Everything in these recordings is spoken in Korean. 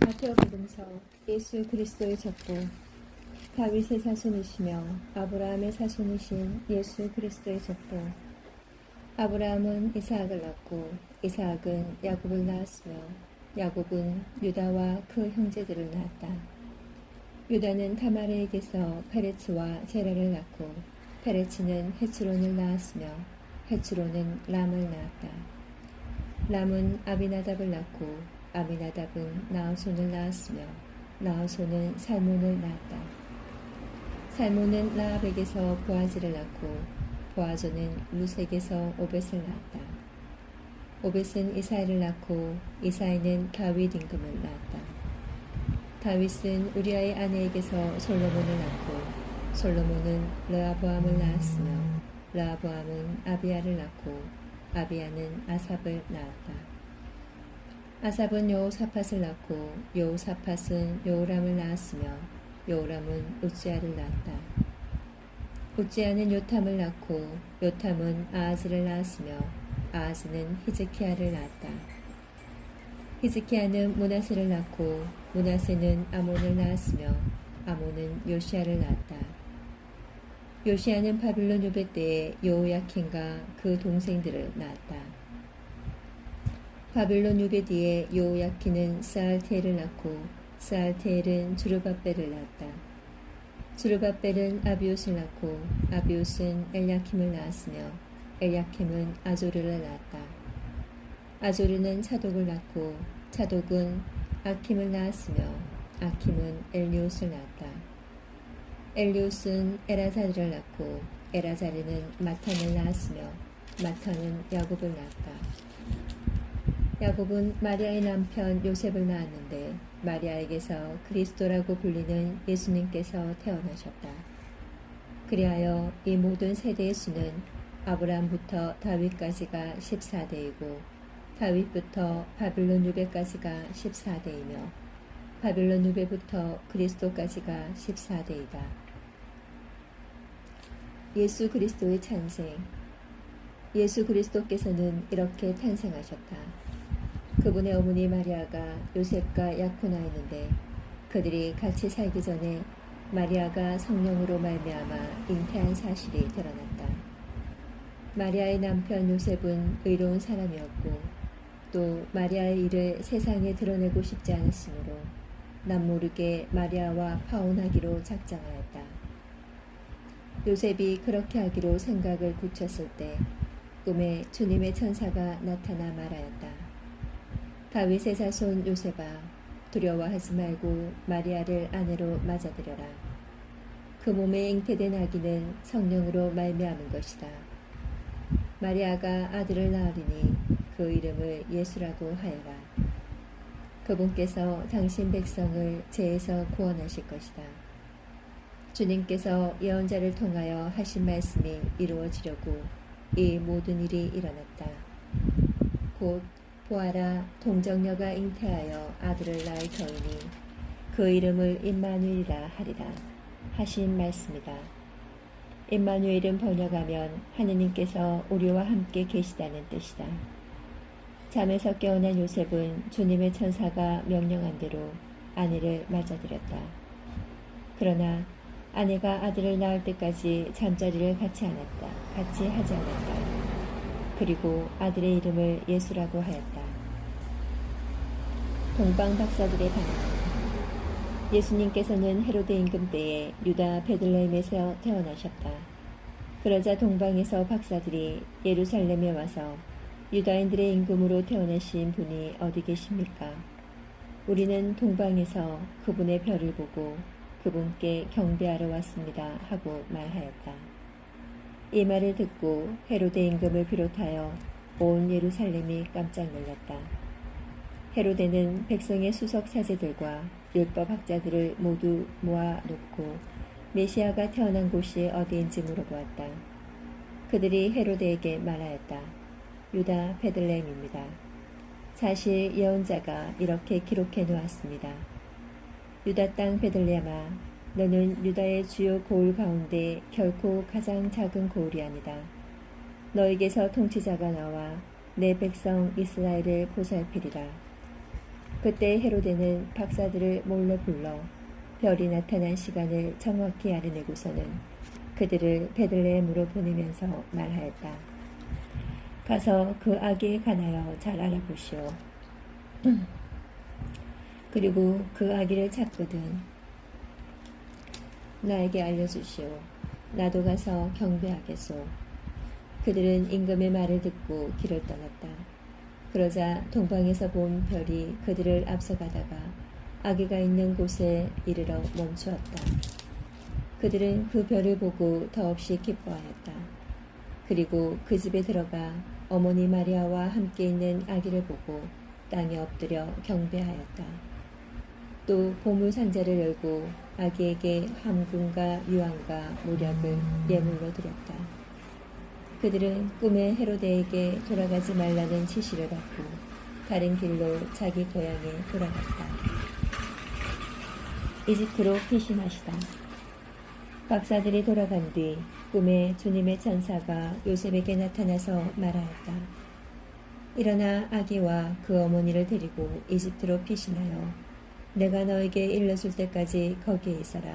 마태복음서 예수 그리스도의 첩보 다윗의 자손이시며 아브라함의 자손이신 예수 그리스도의 첩보. 아브라함은 이삭을 낳고 이삭은 야곱을 낳았으며 야곱은 유다와 그 형제들을 낳았다. 유다는 다마르에게서 페레츠와 제라를 낳고 페레츠는 헤츠론을 낳았으며 헤츠론은 람을 낳았다. 람은 아비나답을 낳고 아비나답은 나호손을 낳았으며 나호손은 살몬을 낳았다. 살몬은 라합에게서 보아즈를 낳고 보아즈는 루색에서 오벳을 낳았다. 오벳은 이사이를 낳고 이사이는 다윗 임금을 낳았다. 다윗은 우리아의 아내에게서 솔로몬을 낳고 솔로몬은 르하보암을 낳았으며 르하보암은 아비야를 낳고 아비야는 아삽을 낳았다. 아삽은 여호사밧을 낳고 여호사밧은 여호람을 낳았으며 여호람은 우지야를 낳았다. 우지야는 요탐을 낳고 요탐은 아하즈를 낳았으며 아하즈는 히즈키야를 낳았다. 히즈키야는 므낫세를 낳고 므낫세는 아몬을 낳았으며 아몬은 요시야를 낳았다. 요시야는 바빌론 유배 때에 여호야킨과 그 동생들을 낳았다. 바빌론 유배 뒤에 여호야킨은 스알티엘을 낳고 스알티엘은 주르바벨을 낳았다. 주르바벨은 아비옷을 낳고 아비옷은 엘야킴을 낳았으며 엘야킴은 아조르를 낳았다. 아조르는 차독을 낳고 차독은 아킴을 낳았으며 아킴은 엘리옷을 낳았다. 엘리옷은 에라자르를 낳고 에라자르는 마탄을 낳았으며 마탄은 야곱을 낳았다. 야곱은 마리아의 남편 요셉을 낳았는데 마리아에게서 그리스도라고 불리는 예수님께서 태어나셨다. 그리하여 이 모든 세대의 수는 아브라함부터 다윗까지가 14대이고 다윗부터 바빌론 유배까지가 14대이며 바빌론 유배부터 그리스도까지가 14대이다. 예수 그리스도의 탄생. 예수 그리스도께서는 이렇게 탄생하셨다. 그분의 어머니 마리아가 요셉과 약혼하였는데 그들이 같이 살기 전에 마리아가 성령으로 말미암아 잉태한 사실이 드러났다. 마리아의 남편 요셉은 의로운 사람이었고 또 마리아의 일을 세상에 드러내고 싶지 않았으므로 남모르게 마리아와 파혼하기로 작정하였다. 요셉이 그렇게 하기로 생각을 굳혔을 때 꿈에 주님의 천사가 나타나 말하였다. 다윗의 자손 요셉아, 두려워하지 말고 마리아를 아내로 맞아들여라. 그 몸에 잉태된 아기는 성령으로 말미암은 것이다. 마리아가 아들을 낳으리니 그 이름을 예수라고 하여라. 그분께서 당신 백성을 죄에서 구원하실 것이다. 주님께서 예언자를 통하여 하신 말씀이 이루어지려고 이 모든 일이 일어났다. 곧 보아라, 동정녀가 잉태하여 아들을 낳을 터이니 그 이름을 임마누엘이라 하리라 하신 말씀이다. 임마누엘은 번역하면 하느님께서 우리와 함께 계시다는 뜻이다. 잠에서 깨어난 요셉은 주님의 천사가 명령한 대로 아내를 맞아들였다. 그러나 아내가 아들을 낳을 때까지 잠자리를 같이 하지 않았다. 그리고 아들의 이름을 예수라고 하였다. 동방 박사들의 반응. 예수님께서는 헤로데 임금 때에 유다 베들레헴에서 태어나셨다. 그러자 동방에서 박사들이 예루살렘에 와서 유다인들의 임금으로 태어나신 분이 어디 계십니까? 우리는 동방에서 그분의 별을 보고 그분께 경배하러 왔습니다 하고 말하였다. 이 말을 듣고 헤로데 임금을 비롯하여 온 예루살렘이 깜짝 놀랐다. 헤로데는 백성의 수석 사제들과 율법 학자들을 모두 모아놓고 메시아가 태어난 곳이 어디인지 물어보았다. 그들이 헤로데에게 말하였다. 유다 베들레헴입니다. 사실 예언자가 이렇게 기록해 놓았습니다. 유다 땅 베들레헴아, 너는 유다의 주요 고을 가운데 결코 가장 작은 고을이 아니다. 너에게서 통치자가 나와 내 백성 이스라엘을 보살피리라. 그때 헤로데는 박사들을 몰래 불러 별이 나타난 시간을 정확히 알아내고서는 그들을 베들레헴으로 보내면서 말하였다. 가서 그 아기에 관하여 잘 알아보시오. 그리고 그 아기를 찾거든 나에게 알려주시오. 나도 가서 경배하겠소. 그들은 임금의 말을 듣고 길을 떠났다. 그러자 동방에서 본 별이 그들을 앞서가다가 아기가 있는 곳에 이르러 멈추었다. 그들은 그 별을 보고 더없이 기뻐하였다. 그리고 그 집에 들어가 어머니 마리아와 함께 있는 아기를 보고 땅에 엎드려 경배하였다. 또 보물 상자를 열고 아기에게 함금과 유황과 모략을 예물로 드렸다. 그들은 꿈에 헤로데에게 돌아가지 말라는 지시를 받고 다른 길로 자기 고향에 돌아갔다. 이집트로 피신하시다. 박사들이 돌아간 뒤 꿈에 주님의 천사가 요셉에게 나타나서 말하였다. 일어나 아기와 그 어머니를 데리고 이집트로 피신하여 내가 너에게 일러줄 때까지 거기에 있어라.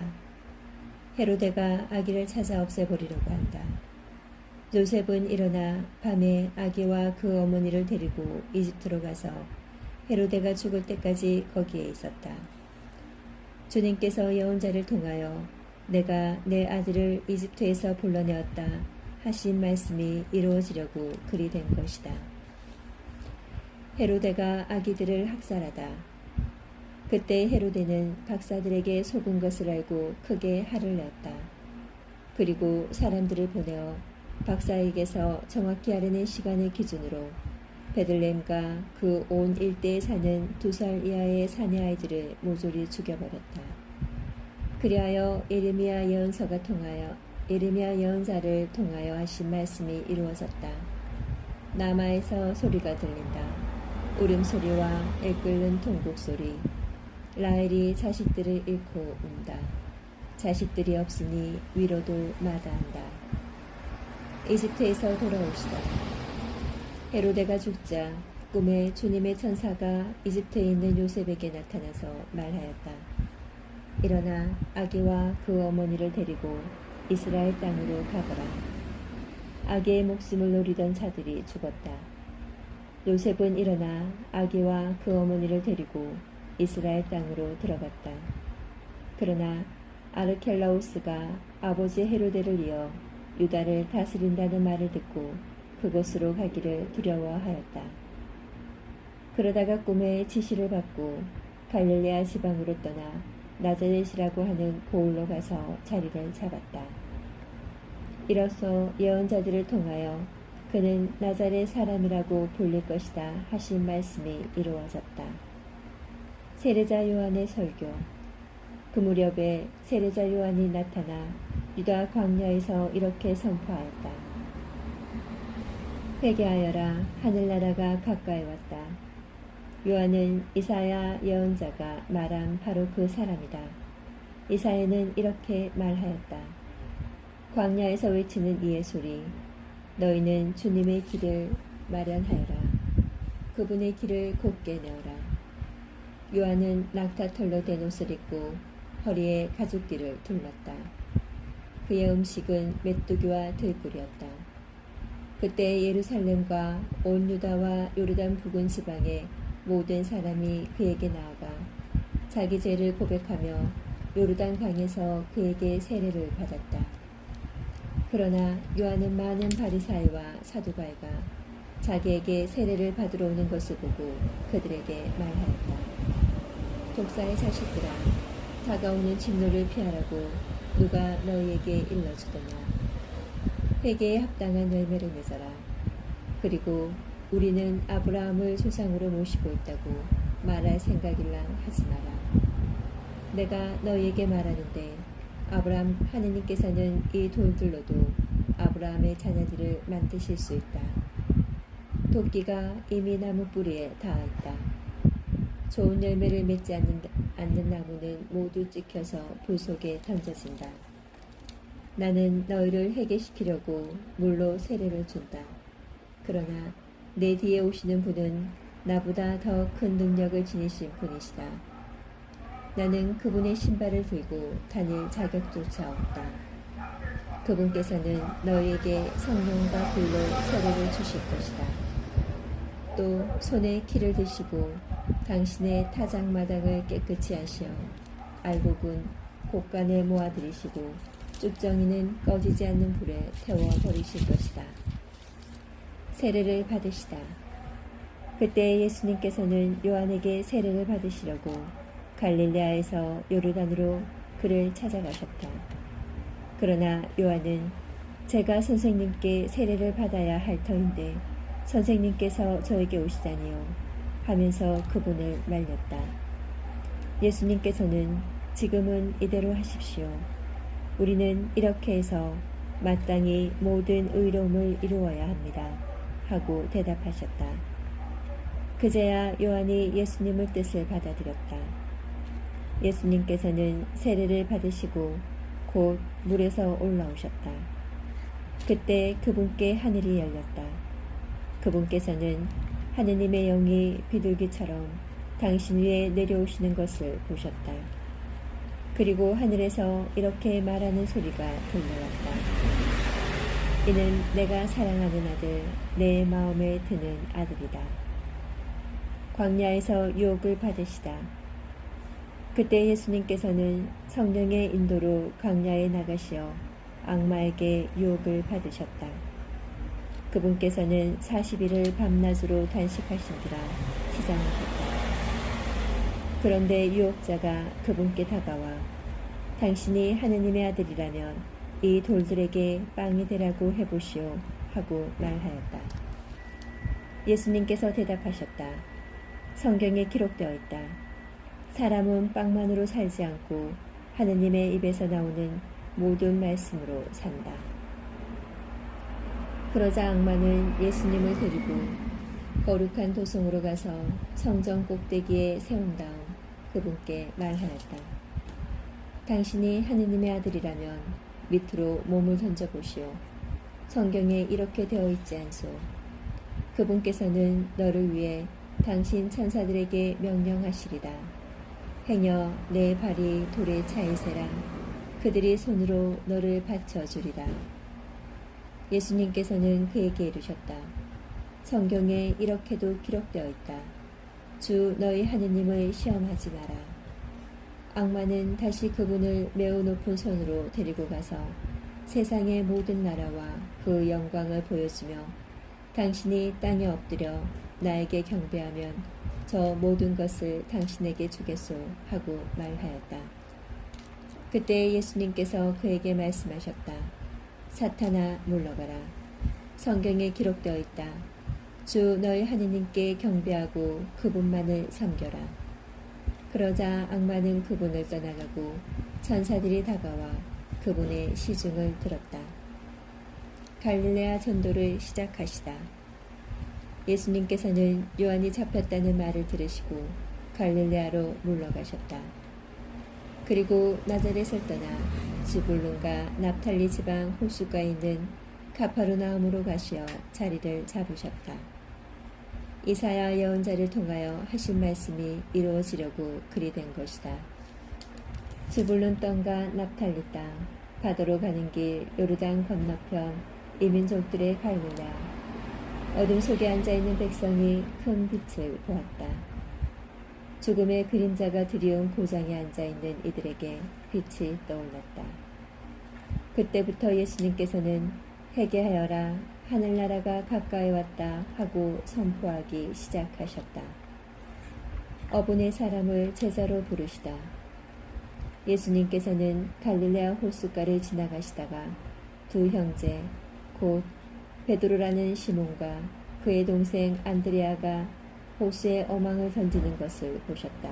헤로데가 아기를 찾아 없애버리려고 한다. 요셉은 일어나 밤에 아기와 그 어머니를 데리고 이집트로 가서 헤로데가 죽을 때까지 거기에 있었다. 주님께서 예언자를 통하여 내가 내 아들을 이집트에서 불러내었다 하신 말씀이 이루어지려고 그리 된 것이다. 헤로데가 아기들을 학살하다. 그때 헤로데는 박사들에게 속은 것을 알고 크게 화를 내었다. 그리고 사람들을 보내어 박사에게서 정확히 알아낸 시간을 기준으로 베들레헴과 그 온 일대에 사는 2살 이하의 사내 아이들을 모조리 죽여버렸다. 그리하여 예레미야 예언자를 통하여 하신 말씀이 이루어졌다. 남아에서 소리가 들린다. 울음소리와 애끓는 통곡소리. 라헬이 자식들을 잃고 운다. 자식들이 없으니 위로도 마다한다. 이집트에서 돌아오시다. 헤로데가 죽자 꿈에 주님의 천사가 이집트에 있는 요셉에게 나타나서 말하였다. 일어나 아기와 그 어머니를 데리고 이스라엘 땅으로 가거라. 아기의 목숨을 노리던 자들이 죽었다. 요셉은 일어나 아기와 그 어머니를 데리고 이스라엘 땅으로 들어갔다. 그러나 아르켈라오스가 아버지 헤로데를 이어 유다를 다스린다는 말을 듣고 그곳으로 가기를 두려워하였다. 그러다가 꿈에 지시를 받고 갈릴레아 지방으로 떠나 나자렛이라고 하는 고을로 가서 자리를 잡았다. 이로써 예언자들을 통하여 그는 나자렛 사람이라고 불릴 것이다 하신 말씀이 이루어졌다. 세례자 요한의 설교. 그 무렵에 세례자 요한이 나타나 유다 광야에서 이렇게 선포하였다. 회개하여라, 하늘나라가 가까이 왔다. 요한은 이사야 예언자가 말한 바로 그 사람이다. 이사야는 이렇게 말하였다. 광야에서 외치는 이의 소리. 너희는 주님의 길을 마련하여라. 그분의 길을 곧게 내어라. 요한은 낙타털로 된 옷을 입고 허리에 가죽띠를 둘렀다. 그의 음식은 메뚜기와 들꿀이었다. 그때 예루살렘과 온 유다와 요르단 부근 지방의 모든 사람이 그에게 나아가 자기 죄를 고백하며 요르단 강에서 그에게 세례를 받았다. 그러나 요한은 많은 바리사이와 사두가이가 자기에게 세례를 받으러 오는 것을 보고 그들에게 말하였다. 독사의 자식들아, 다가오는 진노를 피하라고 누가 너희에게 일러주더냐. 회개에 합당한 열매를 맺어라. 그리고 우리는 아브라함을 조상으로 모시고 있다고 말할 생각일랑 하지 마라. 내가 너희에게 말하는데 아브라함 하느님께서는 이 돌들로도 아브라함의 자녀들을 만드실 수 있다. 도끼가 이미 나무 뿌리에 닿아있다. 좋은 열매를 맺지 않는 나무는 모두 찍혀서 불 속에 던져진다. 나는 너희를 회개시키려고 물로 세례를 준다. 그러나 내 뒤에 오시는 분은 나보다 더 큰 능력을 지니신 분이시다. 나는 그분의 신발을 들고 다닐 자격조차 없다. 그분께서는 너희에게 성령과 불로 세례를 주실 것이다. 또 손에 키를 드시고 당신의 타작마당을 깨끗이 하시어 알곡은 곳간에 모아들이시고 쭉정이는 꺼지지 않는 불에 태워 버리실 것이다. 세례를 받으시다. 그때 예수님께서는 요한에게 세례를 받으시려고 갈릴레아에서 요르단으로 그를 찾아가셨다. 그러나 요한은 제가 선생님께 세례를 받아야 할 터인데 선생님께서 저에게 오시다니요 하면서 그분을 말렸다. 예수님께서는 지금은 이대로 하십시오. 우리는 이렇게 해서 마땅히 모든 의로움을 이루어야 합니다. 하고 대답하셨다. 그제야 요한이 예수님의 뜻을 받아들였다. 예수님께서는 세례를 받으시고 곧 물에서 올라오셨다. 그때 그분께 하늘이 열렸다. 그분께서는 하느님의 영이 비둘기처럼 당신 위에 내려오시는 것을 보셨다. 그리고 하늘에서 이렇게 말하는 소리가 들려왔다. 이는 내가 사랑하는 아들, 내 마음에 드는 아들이다. 광야에서 유혹을 받으시다. 그때 예수님께서는 성령의 인도로 광야에 나가시어 악마에게 유혹을 받으셨다. 그분께서는 40일을 밤낮으로 단식하신지라 시장하셨다. 그런데 유혹자가 그분께 다가와 당신이 하느님의 아들이라면 이 돌들에게 빵이 되라고 해보시오 하고 말하였다. 예수님께서 대답하셨다. 성경에 기록되어 있다. 사람은 빵만으로 살지 않고 하느님의 입에서 나오는 모든 말씀으로 산다. 그러자 악마는 예수님을 데리고 거룩한 도성으로 가서 성전 꼭대기에 세운 다음 그분께 말하였다. 당신이 하느님의 아들이라면 밑으로 몸을 던져보시오. 성경에 이렇게 되어 있지 않소. 그분께서는 너를 위해 당신 천사들에게 명령하시리다. 행여 내 발이 돌에 차이세라. 그들이 손으로 너를 받쳐주리라. 예수님께서는 그에게 이르셨다. 성경에 이렇게도 기록되어 있다. 주 너희 하느님을 시험하지 마라. 악마는 다시 그분을 매우 높은 손으로 데리고 가서 세상의 모든 나라와 그 영광을 보여주며 당신이 땅에 엎드려 나에게 경배하면 저 모든 것을 당신에게 주겠소 하고 말하였다. 그때 예수님께서 그에게 말씀하셨다. 사탄아 물러가라. 성경에 기록되어 있다. 주 너희 하느님께 경배하고 그분만을 섬겨라. 그러자 악마는 그분을 떠나가고 천사들이 다가와 그분의 시중을 들었다. 갈릴레아 전도를 시작하시다. 예수님께서는 요한이 잡혔다는 말을 들으시고 갈릴레아로 물러가셨다. 그리고 나자렛을 떠나 스불론과 납탈리 지방 호수가에 있는 가파르나움으로 가시어 자리를 잡으셨다. 이사야 예언자를 통하여 하신 말씀이 이루어지려고 그리 된 것이다. 스불론 땅과 납탈리 땅, 바다로 가는 길 요르단 건너편 이민족들의 갈릴레아. 어둠 속에 앉아있는 백성이 큰 빛을 보았다. 죽음의 그림자가 드리운 고장에 앉아있는 이들에게 빛이 떠올랐다. 그때부터 예수님께서는 회개하여라, 하늘나라가 가까이 왔다 하고 선포하기 시작하셨다. 어분의 사람을 제자로 부르시다. 예수님께서는 갈릴레아 호숫가를 지나가시다가 두 형제 곧 베드로라는 시몬과 그의 동생 안드레아가 호수에 어망을 던지는 것을 보셨다.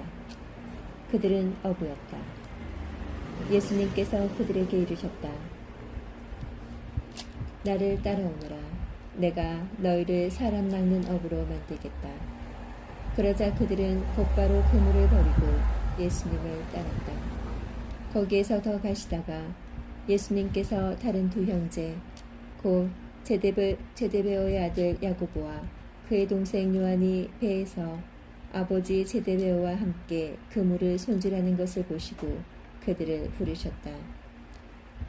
그들은 어부였다. 예수님께서 그들에게 이르셨다. 나를 따라오너라. 내가 너희를 사람 낚는 어부로 만들겠다. 그러자 그들은 곧바로 그물을 버리고 예수님을 따랐다. 거기에서 더 가시다가 예수님께서 다른 두 형제 곧 제데베오의 아들 야고보와 그의 동생 요한이 배에서 아버지 제데베오와 함께 그물을 손질하는 것을 보시고 그들을 부르셨다.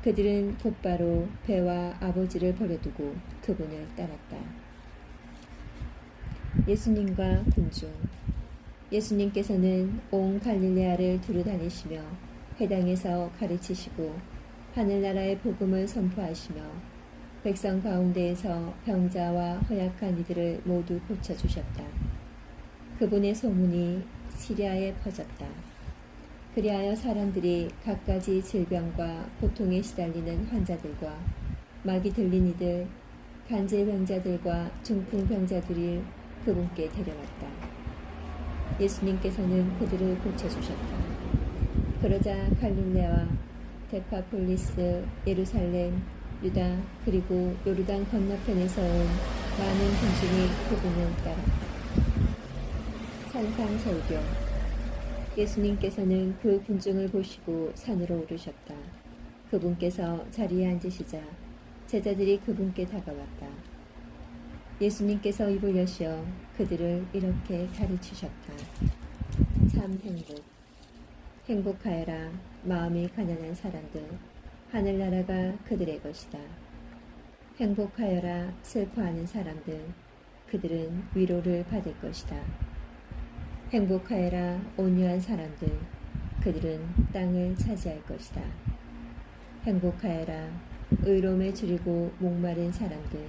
그들은 곧바로 배와 아버지를 버려두고 그분을 따랐다. 예수님과 군중. 예수님께서는 온 갈릴레아를 두루 다니시며 회당에서 가르치시고 하늘나라의 복음을 선포하시며 백성 가운데에서 병자와 허약한 이들을 모두 고쳐주셨다. 그분의 소문이 시리아에 퍼졌다. 그리하여 사람들이 갖가지 질병과 고통에 시달리는 환자들과 막이 들린 이들, 간질병자들과 중풍병자들을 그분께 데려왔다. 예수님께서는 그들을 고쳐주셨다. 그러자 갈릴레와 데카폴리스, 예루살렘, 유다 그리고 요르단 건너편에서 온 많은 군중이 그분을 따랐다. 산상설교. 예수님께서는 그 군중을 보시고 산으로 오르셨다. 그분께서 자리에 앉으시자 제자들이 그분께 다가왔다. 예수님께서 입을 여시어 그들을 이렇게 가르치셨다. 참 행복. 행복하여라 마음이 가난한 사람들, 하늘나라가 그들의 것이다. 행복하여라 슬퍼하는 사람들, 그들은 위로를 받을 것이다. 행복하여라 온유한 사람들, 그들은 땅을 차지할 것이다. 행복하여라 의로움에 줄이고 목마른 사람들,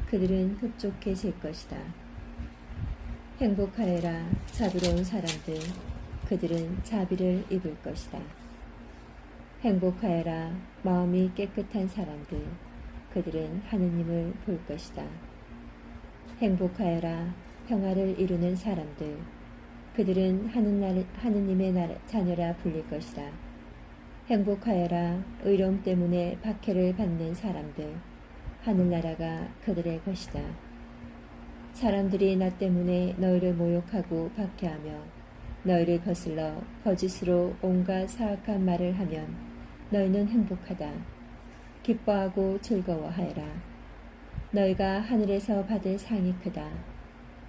그들은 흡족해질 것이다. 행복하여라 자비로운 사람들, 그들은 자비를 입을 것이다. 행복하여라 마음이 깨끗한 사람들, 그들은 하느님을 볼 것이다. 행복하여라 평화를 이루는 사람들, 그들은 하느님의 자녀라 불릴 것이다. 행복하여라 의로움 때문에 박해를 받는 사람들, 하늘나라가 그들의 것이다. 사람들이 나 때문에 너희를 모욕하고 박해하며 너희를 거슬러 거짓으로 온갖 사악한 말을 하면 너희는 행복하다. 기뻐하고 즐거워하여라. 너희가 하늘에서 받을 상이 크다.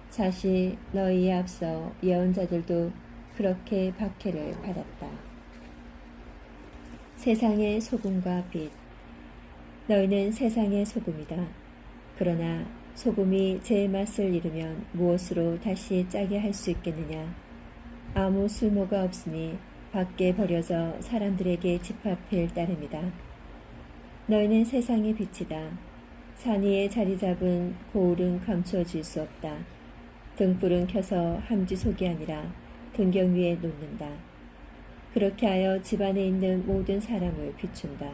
사실 너희에 앞서 예언자들도 그렇게 박해를 받았다. 세상의 소금과 빛. 너희는 세상의 소금이다. 그러나 소금이 제 맛을 잃으면 무엇으로 다시 짜게 할 수 있겠느냐? 아무 쓸모가 없으니 밖에 버려져 사람들에게 집합할 따름이다. 너희는 세상의 빛이다. 산 위에 자리 잡은 고울은 감추어질 수 없다. 등불은 켜서 함지 속이 아니라 등경 위에 놓는다. 그렇게 하여 집안에 있는 모든 사람을 비춘다.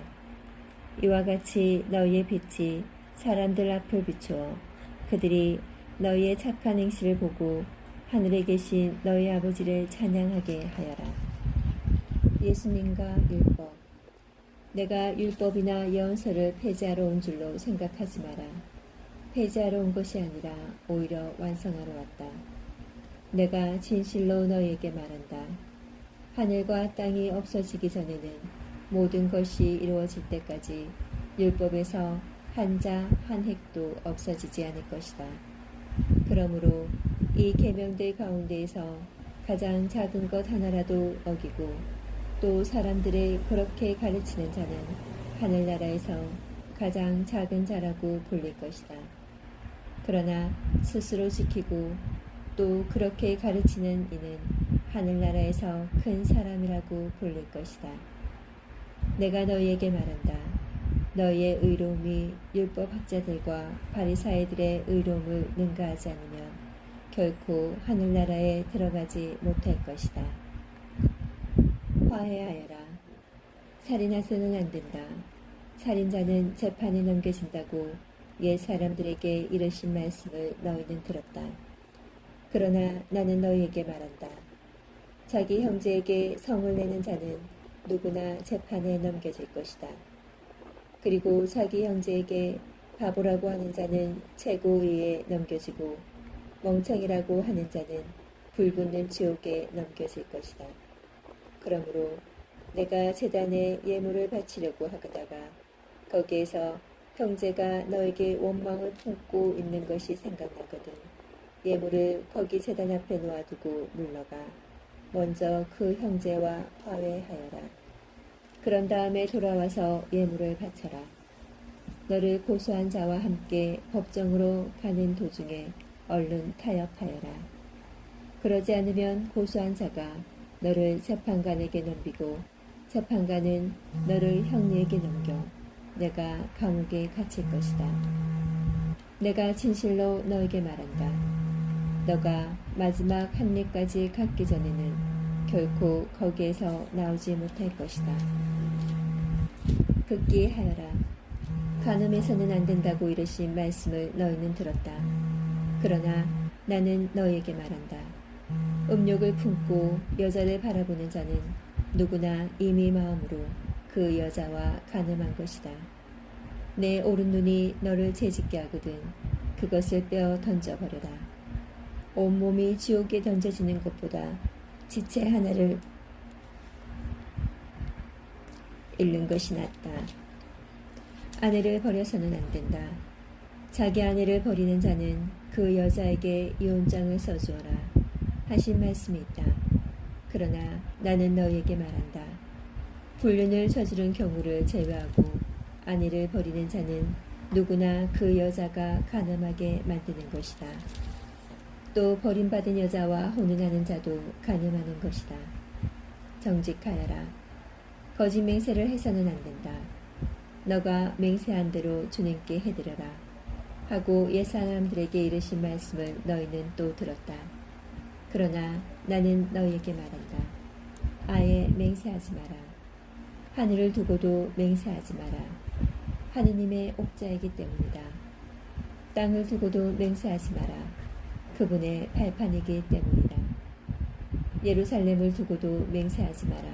이와 같이 너희의 빛이 사람들 앞을 비추어 그들이 너희의 착한 행실을 보고 하늘에 계신 너희 아버지를 찬양하게 하여라. 예수님과 율법. 내가 율법이나 예언서를 폐지하러 온 줄로 생각하지 마라. 폐지하러 온 것이 아니라 오히려 완성하러 왔다. 내가 진실로 너희에게 말한다. 하늘과 땅이 없어지기 전에는 모든 것이 이루어질 때까지 율법에서 한 자 한 획도 없어지지 않을 것이다. 그러므로 이 계명들 가운데에서 가장 작은 것 하나라도 어기고 또 사람들을 그렇게 가르치는 자는 하늘나라에서 가장 작은 자라고 불릴 것이다. 그러나 스스로 지키고 또 그렇게 가르치는 이는 하늘나라에서 큰 사람이라고 불릴 것이다. 내가 너희에게 말한다. 너희의 의로움이 율법학자들과 바리사이들의 의로움을 능가하지 않으면 결코 하늘나라에 들어가지 못할 것이다. 화해하여라. 살인해서는 안 된다. 살인자는 재판에 넘겨진다고 옛 사람들에게 이르신 말씀을 너희는 들었다. 그러나 나는 너희에게 말한다. 자기 형제에게 성을 내는 자는 누구나 재판에 넘겨질 것이다. 그리고 자기 형제에게 바보라고 하는 자는 최고위에 넘겨지고 멍청이라고 하는 자는 불붙는 지옥에 넘겨질 것이다. 그러므로 내가 제단에 예물을 바치려고 하다가 거기에서 형제가 너에게 원망을 품고 있는 것이 생각나거든. 예물을 거기 제단 앞에 놓아두고 물러가 먼저 그 형제와 화해하여라. 그런 다음에 돌아와서 예물을 바쳐라. 너를 고소한 자와 함께 법정으로 가는 도중에 얼른 타협하여라. 그러지 않으면 고소한 자가 너를 재판관에게 넘기고 재판관은 너를 형리에게 넘겨 내가 감옥에 갇힐 것이다. 내가 진실로 너에게 말한다. 너가 마지막 한 입까지 갖기 전에는 결코 거기에서 나오지 못할 것이다. 극기하여라. 간음해서는 안 된다고 이르신 말씀을 너희는 들었다. 그러나 나는 너희에게 말한다. 음욕을 품고 여자를 바라보는 자는 누구나 이미 마음으로 그 여자와 간음한 것이다. 내 오른눈이 너를 채찍게 하거든 그것을 빼어 던져버려라. 온몸이 지옥에 던져지는 것보다 지체 하나를 잃는 것이 낫다. 아내를 버려서는 안 된다. 자기 아내를 버리는 자는 그 여자에게 이혼장을 써주어라 하신 말씀이 있다. 그러나 나는 너희에게 말한다. 불륜을 저지른 경우를 제외하고 아내를 버리는 자는 누구나 그 여자가 간음하게 만드는 것이다. 또 버림받은 여자와 혼인하는 자도 간음하는 것이다. 정직하여라. 거짓 맹세를 해서는 안 된다. 너가 맹세한 대로 주님께 해드려라 하고 옛사람들에게 이르신 말씀을 너희는 또 들었다. 그러나 나는 너희에게 말한다. 아예 맹세하지 마라. 하늘을 두고도 맹세하지 마라. 하느님의 옥자이기 때문이다. 땅을 두고도 맹세하지 마라. 그분의 발판이기 때문이다. 예루살렘을 두고도 맹세하지 마라.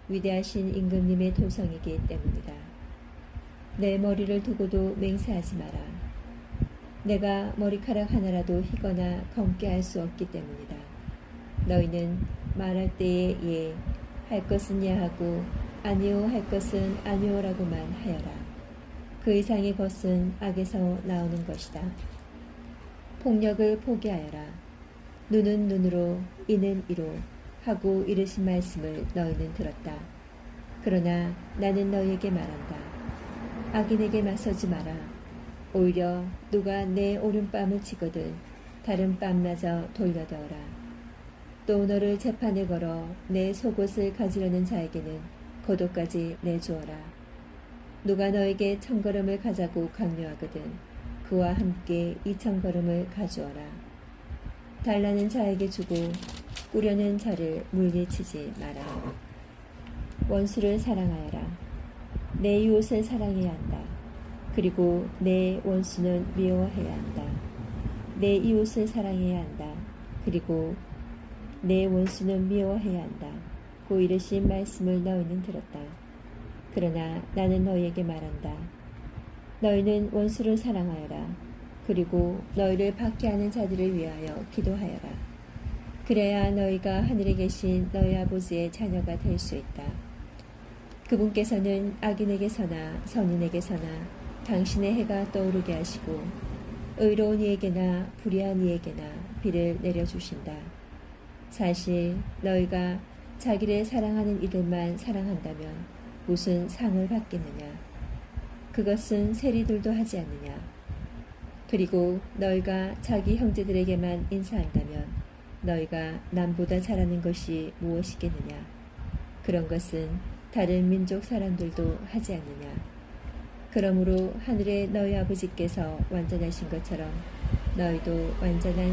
위대하신 임금님의 도성이기 때문이다. 내 머리를 두고도 맹세하지 마라. 내가 머리카락 하나라도 희거나 검게 할 수 없기 때문이다. 너희는 말할 때에 예, 할 것은 예 하고 아니요 할 것은 아니오라고만 하여라. 그 이상의 것은 악에서 나오는 것이다. 폭력을 포기하여라. 눈은 눈으로 이는 이로 하고 이르신 말씀을 너희는 들었다. 그러나 나는 너희에게 말한다. 악인에게 맞서지 마라. 오히려 누가 내 오른뺨을 치거든 다른 뺨마저 돌려대어라. 또 너를 재판에 걸어 내 속옷을 가지려는 자에게는 고도까지 내주어라. 누가 너에게 천걸음을 가자고 강요하거든 그와 함께 2,000걸음을 가주어라. 달라는 자에게 주고 꾸려는 자를 물리치지 마라. 원수를 사랑하여라. 내 이웃을 사랑해야 한다. 그리고 내 원수는 미워해야 한다. 내 이웃을 사랑해야 한다. 그리고 내 원수는 미워해야 한다. 고 이르신 말씀을 너희는 들었다. 그러나 나는 너희에게 말한다. 너희는 원수를 사랑하여라. 그리고 너희를 박해하는 자들을 위하여 기도하여라. 그래야 너희가 하늘에 계신 너희 아버지의 자녀가 될 수 있다. 그분께서는 악인에게서나 선인에게서나 당신의 해가 떠오르게 하시고 의로운 이에게나 불의한 이에게나 비를 내려주신다. 사실 너희가 자기를 사랑하는 이들만 사랑한다면 무슨 상을 받겠느냐. 그것은 세리들도 하지 않느냐. 그리고 너희가 자기 형제들에게만 인사한다면 너희가 남보다 잘하는 것이 무엇이겠느냐. 그런 것은 다른 민족 사람들도 하지 않느냐. 그러므로 하늘의 너희 아버지께서 완전하신 것처럼 너희도 완전한